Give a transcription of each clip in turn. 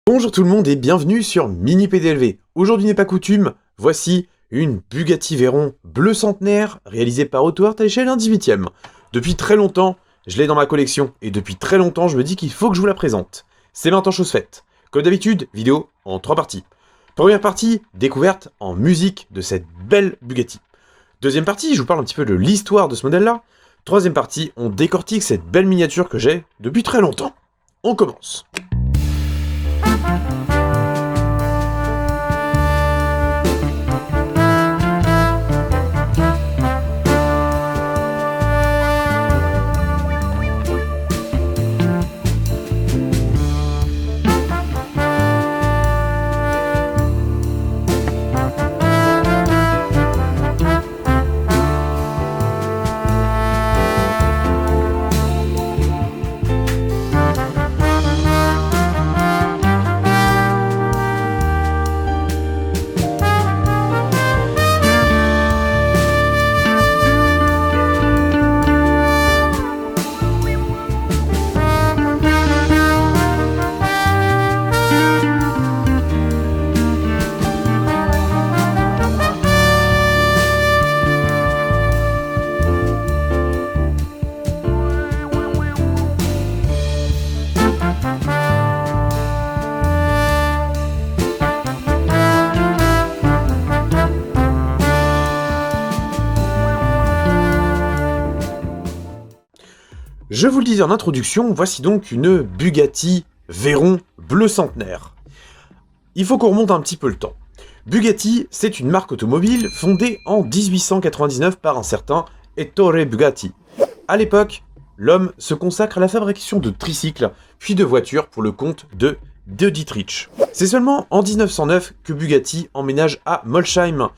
Bonjour tout le monde et bienvenue sur Mini PDLV. Aujourd'hui n'est pas coutume, voici une Bugatti Veyron bleu centenaire réalisée par Auto Art à l'échelle 1/18e. Depuis très longtemps, je l'ai dans ma collection et depuis très longtemps je me dis qu'il faut que je vous la présente. C'est maintenant chose faite. Comme d'habitude, vidéo en 3 parties. Première partie, découverte en musique de cette belle Bugatti. Deuxième partie, je vous parle un petit peu de l'histoire de ce modèle-là. Troisième partie, on décortique cette belle miniature que j'ai depuis très longtemps. On commence. Je vous le disais en introduction, voici donc une Bugatti Veyron bleu centenaire. Il faut qu'on remonte un petit peu le temps. Bugatti, c'est une marque automobile fondée en 1899 par un certain Ettore Bugatti. À l'époque, l'homme se consacre à la fabrication de tricycles, puis de voitures pour le compte de Dietrich. C'est seulement en 1909 que Bugatti emménage à Molsheim.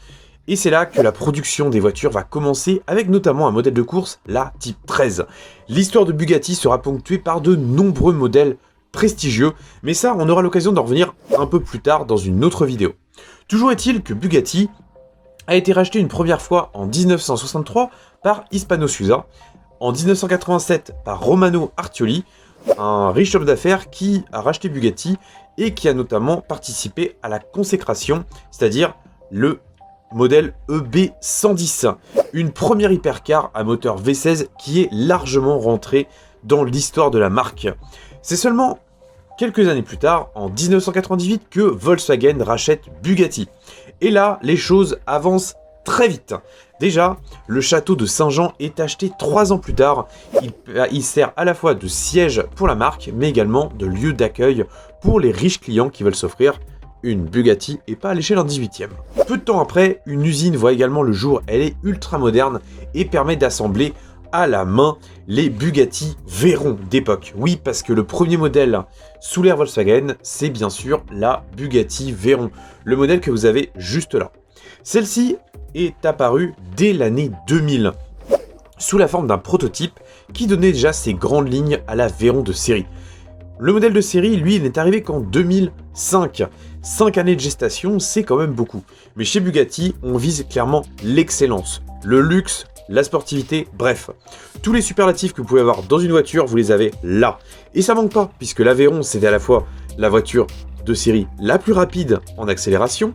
Et c'est là que la production des voitures va commencer avec notamment un modèle de course, la Type 13. L'histoire de Bugatti sera ponctuée par de nombreux modèles prestigieux, mais ça on aura l'occasion d'en revenir un peu plus tard dans une autre vidéo. Toujours est-il que Bugatti a été racheté une première fois en 1963 par Hispano-Suiza, en 1987 par Romano Artioli, un riche homme d'affaires qui a racheté Bugatti et qui a notamment participé à la consécration, c'est-à-dire le modèle EB110, une première hypercar à moteur V16 qui est largement rentrée dans l'histoire de la marque. C'est seulement quelques années plus tard, en 1998, que Volkswagen rachète Bugatti. Et là, les choses avancent très vite. Déjà, le château de Saint-Jean est acheté 3 ans plus tard. Il sert à la fois de siège pour la marque, mais également de lieu d'accueil pour les riches clients qui veulent s'offrir une Bugatti et pas à l'échelle en 18e. Peu de temps après, une usine voit également le jour, elle est ultra moderne et permet d'assembler à la main les Bugatti Veyron d'époque. Oui, parce que le premier modèle sous l'ère Volkswagen, c'est bien sûr la Bugatti Veyron, le modèle que vous avez juste là. Celle-ci est apparue dès l'année 2000, sous la forme d'un prototype qui donnait déjà ses grandes lignes à la Veyron de série. Le modèle de série, lui, il n'est arrivé qu'en 2005. 5 années de gestation, c'est quand même beaucoup. Mais chez Bugatti, on vise clairement l'excellence, le luxe, la sportivité, bref. Tous les superlatifs que vous pouvez avoir dans une voiture, vous les avez là. Et ça manque pas, puisque la Veyron, c'est à la fois la voiture de série la plus rapide en accélération,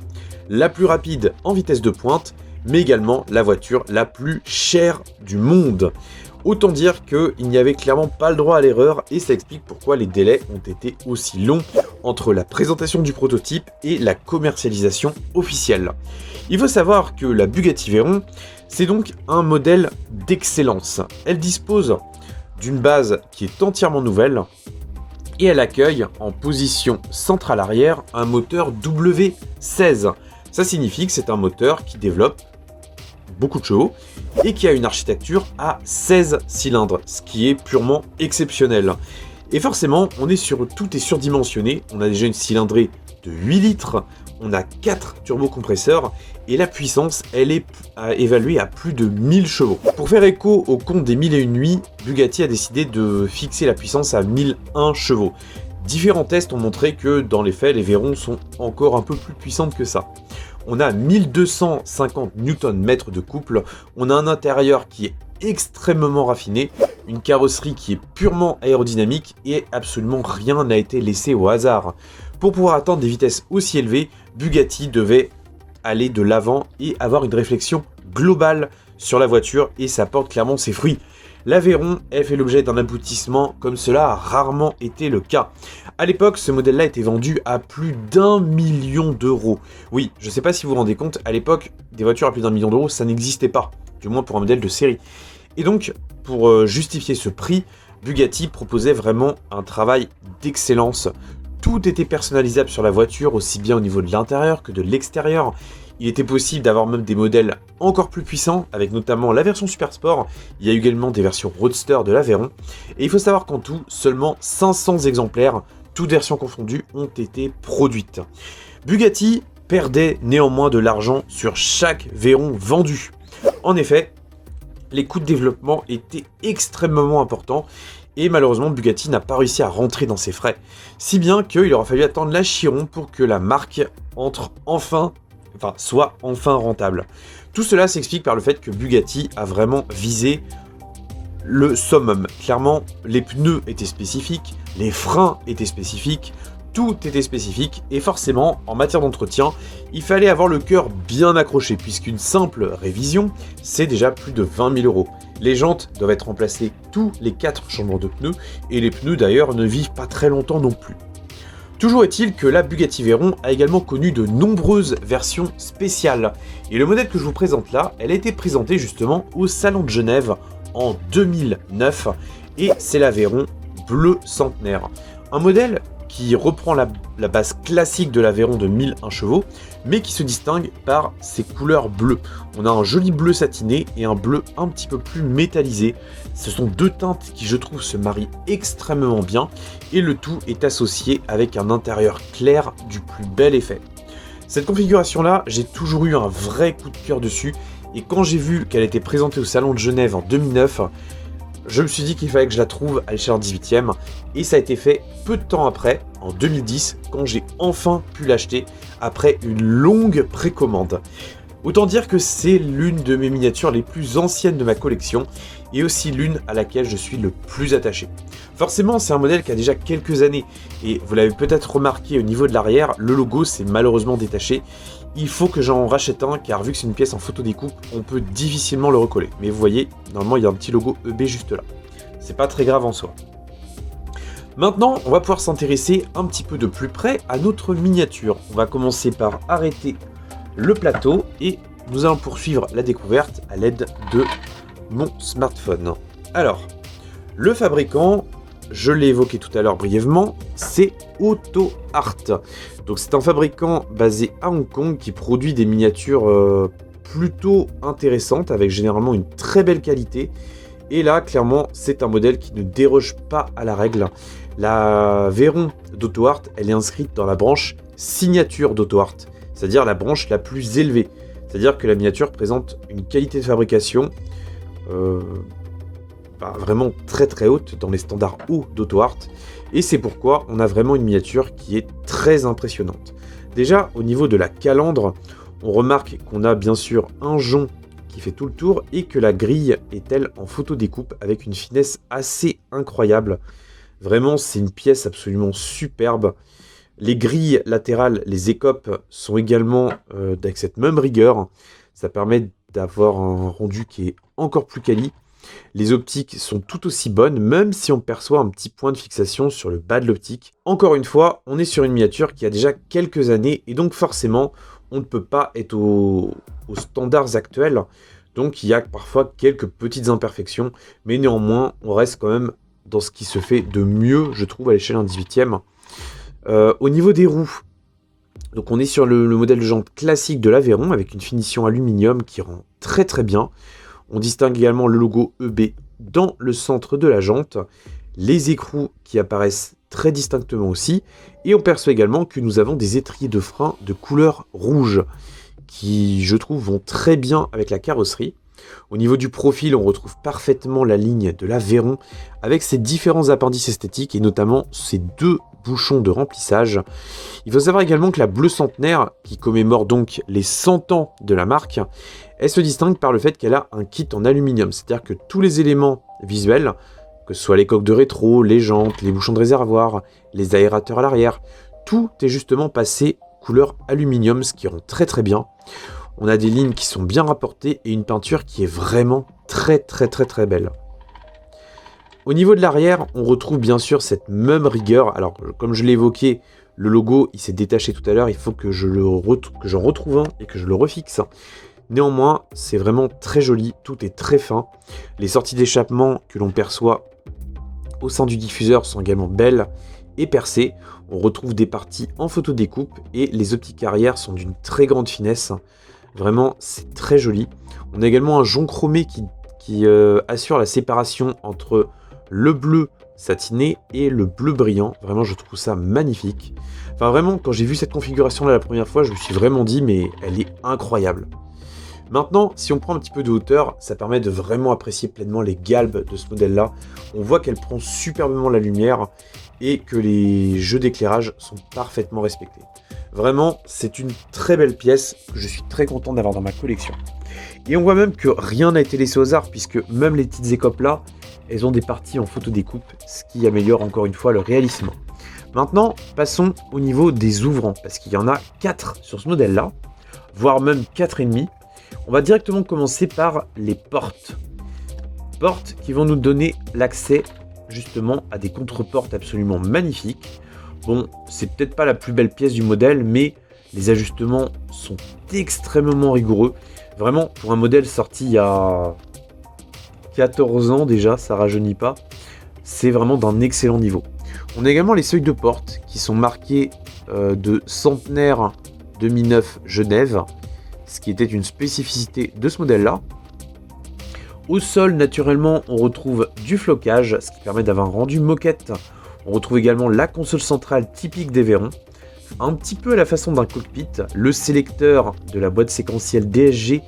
la plus rapide en vitesse de pointe, mais également la voiture la plus chère du monde. Autant dire qu'il n'y avait clairement pas le droit à l'erreur et ça explique pourquoi les délais ont été aussi longs entre la présentation du prototype et la commercialisation officielle. Il faut savoir que la Bugatti Veyron, c'est donc un modèle d'excellence. Elle dispose d'une base qui est entièrement nouvelle et elle accueille en position centrale arrière un moteur W16. Ça signifie que c'est un moteur qui développe beaucoup de chevaux et qui a une architecture à 16 cylindres, ce qui est purement exceptionnel. Et forcément, tout est surdimensionné, on a déjà une cylindrée de 8 litres, on a 4 turbocompresseurs et la puissance, elle est évaluée à plus de 1000 chevaux. Pour faire écho au conte des 1001 nuits, Bugatti a décidé de fixer la puissance à 1001 chevaux. Différents tests ont montré que dans les faits, les Veyrons sont encore un peu plus puissantes que ça. On a 1250 Nm de couple, on a un intérieur qui est extrêmement raffiné, une carrosserie qui est purement aérodynamique et absolument rien n'a été laissé au hasard. Pour pouvoir atteindre des vitesses aussi élevées, Bugatti devait aller de l'avant et avoir une réflexion globale sur la voiture, et ça porte clairement ses fruits. L'Aveyron, elle fait l'objet d'un aboutissement comme cela a rarement été le cas. À l'époque, ce modèle-là était vendu à plus d'1 million d'euros. Oui, je sais pas si vous vous rendez compte, à l'époque, des voitures à plus d'1 million d'euros, ça n'existait pas, du moins pour un modèle de série. Et donc, pour justifier ce prix, Bugatti proposait vraiment un travail d'excellence. Tout était personnalisable sur la voiture, aussi bien au niveau de l'intérieur que de l'extérieur. Il était possible d'avoir même des modèles encore plus puissants, avec notamment la version Super Sport. Il y a également des versions Roadster de l'Aveyron. Et il faut savoir qu'en tout, seulement 500 exemplaires, toutes versions confondues, ont été produites. Bugatti perdait néanmoins de l'argent sur chaque Veyron vendu. En effet, les coûts de développement étaient extrêmement importants, et malheureusement Bugatti n'a pas réussi à rentrer dans ses frais. Si bien qu'il aura fallu attendre la Chiron pour que la marque soit enfin rentable. Tout cela s'explique par le fait que Bugatti a vraiment visé le summum. Clairement, les pneus étaient spécifiques, les freins étaient spécifiques, tout était spécifique, et forcément, en matière d'entretien, il fallait avoir le cœur bien accroché, puisqu'une simple révision, c'est déjà plus de 20 000 euros. Les jantes doivent être remplacées tous les 4 changements de pneus, et les pneus d'ailleurs ne vivent pas très longtemps non plus. Toujours est-il que la Bugatti Veyron a également connu de nombreuses versions spéciales. Et le modèle que je vous présente là, elle a été présentée justement au Salon de Genève en 2009. Et c'est la Veyron Bleu Centenaire. Un modèle qui reprend la base classique de l'Aveyron de 1001 chevaux, mais qui se distingue par ses couleurs bleues. On a un joli bleu satiné et un bleu un petit peu plus métallisé. Ce sont deux teintes qui, je trouve, se marient extrêmement bien, et le tout est associé avec un intérieur clair du plus bel effet. Cette configuration-là, j'ai toujours eu un vrai coup de cœur dessus, et quand j'ai vu qu'elle était présentée au Salon de Genève en 2009, je me suis dit qu'il fallait que je la trouve à l'échelle 18e, et ça a été fait peu de temps après, en 2010, quand j'ai enfin pu l'acheter après une longue précommande. Autant dire que c'est l'une de mes miniatures les plus anciennes de ma collection, et aussi l'une à laquelle je suis le plus attaché. Forcément, c'est un modèle qui a déjà quelques années, et vous l'avez peut-être remarqué au niveau de l'arrière, le logo s'est malheureusement détaché. Il faut que j'en rachète un, car vu que c'est une pièce en photodécoupe, on peut difficilement le recoller. Mais vous voyez, normalement il y a un petit logo EB juste là. C'est pas très grave en soi. Maintenant, on va pouvoir s'intéresser un petit peu de plus près à notre miniature. On va commencer par arrêter le plateau et nous allons poursuivre la découverte à l'aide de mon smartphone. Alors, le fabricant, je l'ai évoqué tout à l'heure brièvement, c'est AutoArt. Donc c'est un fabricant basé à Hong Kong qui produit des miniatures plutôt intéressantes avec généralement une très belle qualité. Et là, clairement, c'est un modèle qui ne déroge pas à la règle. La Veyron d'AutoArt, elle est inscrite dans la branche signature d'AutoArt, c'est-à-dire la branche la plus élevée. C'est-à-dire que la miniature présente une qualité de fabrication vraiment très très haute dans les standards hauts d'AutoArt, et c'est pourquoi on a vraiment une miniature qui est très impressionnante. Déjà, au niveau de la calandre, on remarque qu'on a bien sûr un jonc qui fait tout le tour et que la grille est elle en photodécoupe avec une finesse assez incroyable. Vraiment, c'est une pièce absolument superbe. Les grilles latérales, les écopes, sont également avec cette même rigueur. Ça permet d'avoir un rendu qui est encore plus quali. Les optiques sont tout aussi bonnes, même si on perçoit un petit point de fixation sur le bas de l'optique. Encore une fois, on est sur une miniature qui a déjà quelques années, et donc forcément, on ne peut pas être aux standards actuels. Donc il y a parfois quelques petites imperfections, mais néanmoins, on reste quand même dans ce qui se fait de mieux, je trouve, à l'échelle 1/18e. Au niveau des roues, donc on est sur le modèle de jante classique de l'Aveyron, avec une finition aluminium qui rend très très bien. On distingue également le logo EB dans le centre de la jante, les écrous qui apparaissent très distinctement aussi, et on perçoit également que nous avons des étriers de frein de couleur rouge, qui je trouve vont très bien avec la carrosserie. Au niveau du profil, on retrouve parfaitement la ligne de l'Aveyron, avec ses différents appendices esthétiques, et notamment ses deux bouchons de remplissage. Il faut savoir également que la Bleu Centenaire, qui commémore donc les 100 ans de la marque, elle se distingue par le fait qu'elle a un kit en aluminium, c'est-à-dire que tous les éléments visuels, que ce soit les coques de rétro, les jantes, les bouchons de réservoir, les aérateurs à l'arrière, tout est justement passé couleur aluminium, ce qui rend très très bien. On a des lignes qui sont bien rapportées et une peinture qui est vraiment très belle. Au niveau de l'arrière, on retrouve bien sûr cette même rigueur. Alors, comme je l'ai évoqué, le logo, il s'est détaché tout à l'heure. Il faut que j'en retrouve un et que je le refixe. Néanmoins, c'est vraiment très joli. Tout est très fin. Les sorties d'échappement que l'on perçoit au sein du diffuseur sont également belles et percées. On retrouve des parties en photodécoupe et les optiques arrière sont d'une très grande finesse. Vraiment, c'est très joli. On a également un jonc chromé qui assure la séparation entre le bleu satiné et le bleu brillant. Vraiment, je trouve ça magnifique. Enfin, vraiment, quand j'ai vu cette configuration-là la première fois, je me suis vraiment dit, mais elle est incroyable. Maintenant, si on prend un petit peu de hauteur, ça permet de vraiment apprécier pleinement les galbes de ce modèle-là. On voit qu'elle prend superbement la lumière et que les jeux d'éclairage sont parfaitement respectés. Vraiment, c'est une très belle pièce que je suis très content d'avoir dans ma collection. Et on voit même que rien n'a été laissé au hasard, puisque même les petites écopes là, elles ont des parties en photodécoupe, ce qui améliore encore une fois le réalisme. Maintenant, passons au niveau des ouvrants, parce qu'il y en a 4 sur ce modèle-là, voire même 4,5. On va directement commencer par les portes. Portes qui vont nous donner l'accès justement à des contre-portes absolument magnifiques. Bon, c'est peut-être pas la plus belle pièce du modèle, mais les ajustements sont extrêmement rigoureux. Vraiment, pour un modèle sorti il y a 14 ans déjà, ça rajeunit pas. C'est vraiment d'un excellent niveau. On a également les seuils de porte qui sont marqués de centenaire 2009 Genève, ce qui était une spécificité de ce modèle-là. Au sol, naturellement, on retrouve du flocage, ce qui permet d'avoir un rendu moquette. On retrouve également la console centrale typique des Veyron, un petit peu à la façon d'un cockpit, le sélecteur de la boîte séquentielle DSG.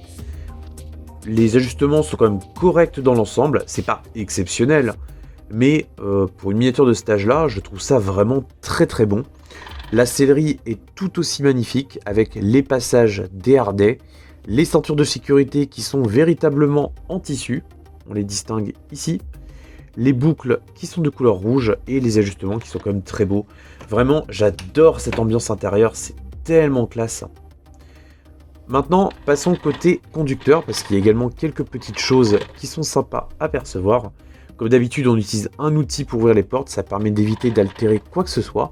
Les ajustements sont quand même corrects dans l'ensemble, c'est pas exceptionnel, mais pour une miniature de cet âge-là, je trouve ça vraiment très bon. La sellerie est tout aussi magnifique avec les passages dérardés, les ceintures de sécurité qui sont véritablement en tissu, on les distingue ici, les boucles qui sont de couleur rouge et les ajustements qui sont quand même très beaux. Vraiment, j'adore cette ambiance intérieure, c'est tellement classe. Maintenant, passons côté conducteur, parce qu'il y a également quelques petites choses qui sont sympas à percevoir. Comme d'habitude, on utilise un outil pour ouvrir les portes, ça permet d'éviter d'altérer quoi que ce soit.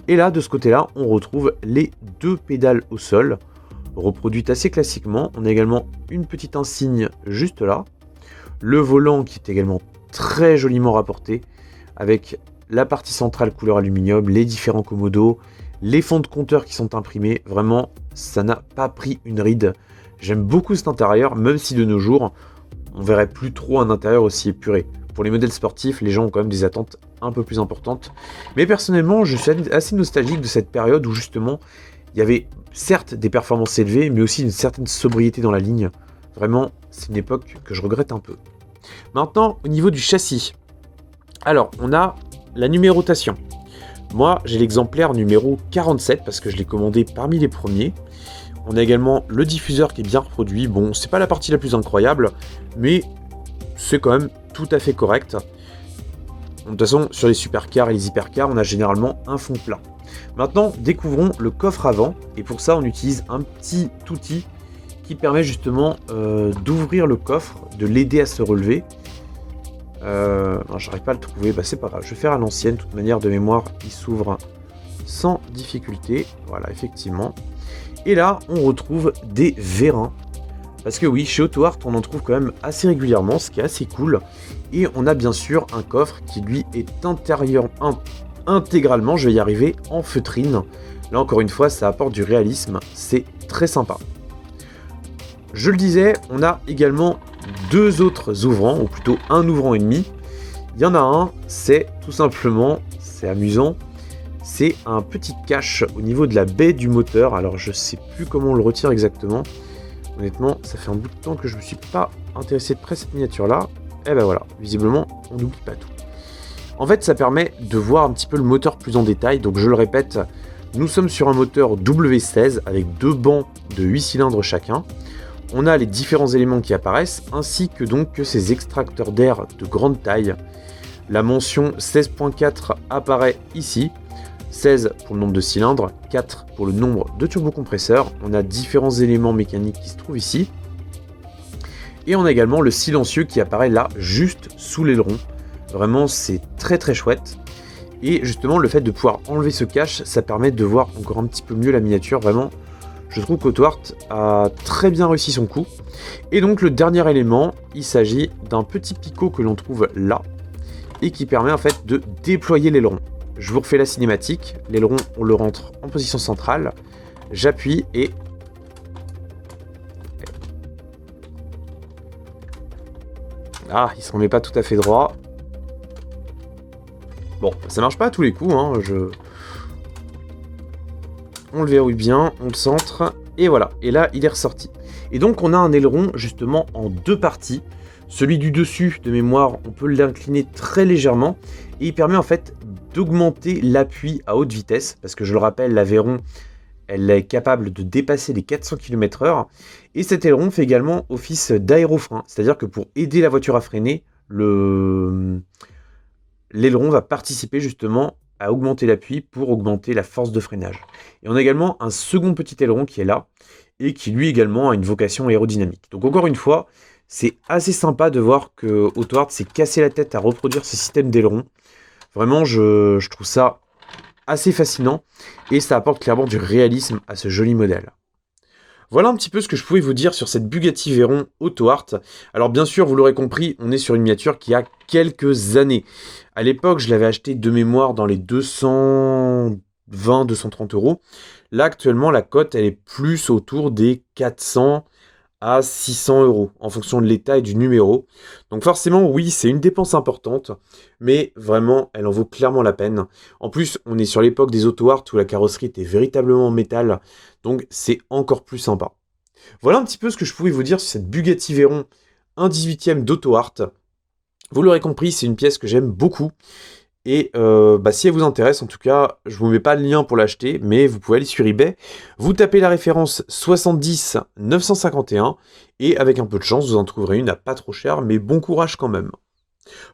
Et là, de ce côté-là, on retrouve les 2 pédales au sol, reproduites assez classiquement. On a également une petite insigne juste là. Le volant qui est également très joliment rapporté, avec la partie centrale couleur aluminium, les différents commodos, les fonds de compteur qui sont imprimés. Vraiment, ça n'a pas pris une ride. J'aime beaucoup cet intérieur, même si de nos jours, on verrait plus trop un intérieur aussi épuré. Pour les modèles sportifs, les gens ont quand même des attentes un peu plus importantes. Mais personnellement, je suis assez nostalgique de cette période où justement, il y avait certes des performances élevées, mais aussi une certaine sobriété dans la ligne. Vraiment, c'est une époque que je regrette un peu. Maintenant, au niveau du châssis. Alors, on a la numérotation. Moi, j'ai l'exemplaire numéro 47 parce que je l'ai commandé parmi les premiers. On a également le diffuseur qui est bien reproduit. Bon, c'est pas la partie la plus incroyable, mais c'est quand même tout à fait correct. De toute façon, sur les supercars et les hypercars, on a généralement un fond plat. Maintenant, découvrons le coffre avant. Et pour ça, on utilise un petit outil qui permet justement d'ouvrir le coffre, de l'aider à se relever. J'arrive pas à le trouver, c'est pas grave, je vais faire à l'ancienne, de toute manière de mémoire il s'ouvre sans difficulté, voilà effectivement. Et là on retrouve des vérins, parce que oui, chez Auto Art on en trouve quand même assez régulièrement, ce qui est assez cool. Et on a bien sûr un coffre qui lui est intégralement, je vais y arriver, en feutrine. Là encore une fois ça apporte du réalisme, c'est très sympa. Je le disais, on a également 2 autres ouvrants, ou plutôt un ouvrant et demi. Il y en a un, c'est tout simplement, c'est amusant, c'est un petit cache au niveau de la baie du moteur. Alors je sais plus comment on le retire exactement. Honnêtement, ça fait un bout de temps que je me suis pas intéressé de près à cette miniature là. Et ben voilà, visiblement, on n'oublie pas tout. En fait, ça permet de voir un petit peu le moteur plus en détail. Donc je le répète, nous sommes sur un moteur W16 avec 2 bancs de 8 cylindres chacun. On a les différents éléments qui apparaissent, ainsi que donc que ces extracteurs d'air de grande taille. La mention 16.4 apparaît ici. 16 pour le nombre de cylindres, 4 pour le nombre de turbocompresseurs. On a différents éléments mécaniques qui se trouvent ici. Et on a également le silencieux qui apparaît là, juste sous l'aileron. Vraiment, c'est très très chouette. Et justement, le fait de pouvoir enlever ce cache, ça permet de voir encore un petit peu mieux la miniature. Vraiment, je trouve qu'Autoart a très bien réussi son coup. Et donc, le dernier élément, il s'agit d'un petit picot que l'on trouve là, et qui permet en fait de déployer l'aileron. Je vous refais la cinématique. L'aileron, on le rentre en position centrale. J'appuie et... Ah, il se remet pas tout à fait droit. Bon, ça marche pas à tous les coups, hein, on le verrouille bien, on le centre, et voilà. Et là, il est ressorti. Et donc, on a un aileron, justement, en deux parties. Celui du dessus, de mémoire, on peut l'incliner très légèrement, et il permet en fait d'augmenter l'appui à haute vitesse, parce que je le rappelle, l'Aveyron, elle est capable de dépasser les 400 km/h, et cet aileron fait également office d'aérofrein, c'est-à-dire que pour aider la voiture à freiner, l'aileron va participer justement à augmenter l'appui pour augmenter la force de freinage. Et on a également un second petit aileron qui est là, et qui lui également a une vocation aérodynamique. Donc encore une fois, c'est assez sympa de voir que Autoart s'est cassé la tête à reproduire ce système d'aileron. Vraiment, je trouve ça assez fascinant, et ça apporte clairement du réalisme à ce joli modèle. Voilà un petit peu ce que je pouvais vous dire sur cette Bugatti Veyron Autoart. Alors bien sûr, vous l'aurez compris, on est sur une miniature qui a quelques années. À l'époque, je l'avais acheté de mémoire dans les 220-230 euros. Là, actuellement, la cote, elle est plus autour des 400 à 600 euros, en fonction de l'état et du numéro. Donc forcément, oui, c'est une dépense importante, mais vraiment, elle en vaut clairement la peine. En plus, on est sur l'époque des Auto-Art où la carrosserie était véritablement en métal, donc c'est encore plus sympa. Voilà un petit peu ce que je pouvais vous dire sur cette Bugatti Veyron 1/18 d'Auto-Art. Vous l'aurez compris, c'est une pièce que j'aime beaucoup. Et si elle vous intéresse, en tout cas, je vous mets pas le lien pour l'acheter, mais vous pouvez aller sur eBay, vous tapez la référence 70 951, et avec un peu de chance, vous en trouverez une à pas trop cher, mais bon courage quand même.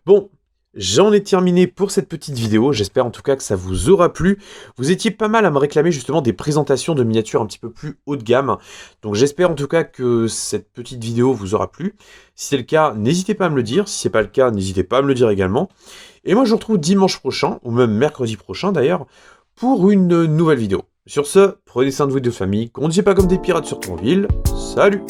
Bon, j'en ai terminé pour cette petite vidéo, j'espère en tout cas que ça vous aura plu. Vous étiez pas mal à me réclamer justement des présentations de miniatures un petit peu plus haut de gamme, donc j'espère en tout cas que cette petite vidéo vous aura plu. Si c'est le cas, n'hésitez pas à me le dire, si c'est pas le cas, n'hésitez pas à me le dire également. Et moi je vous retrouve dimanche prochain, ou même mercredi prochain d'ailleurs, pour une nouvelle vidéo. Sur ce, prenez soin de vous et de famille, conduisez pas comme des pirates sur Tronville, salut!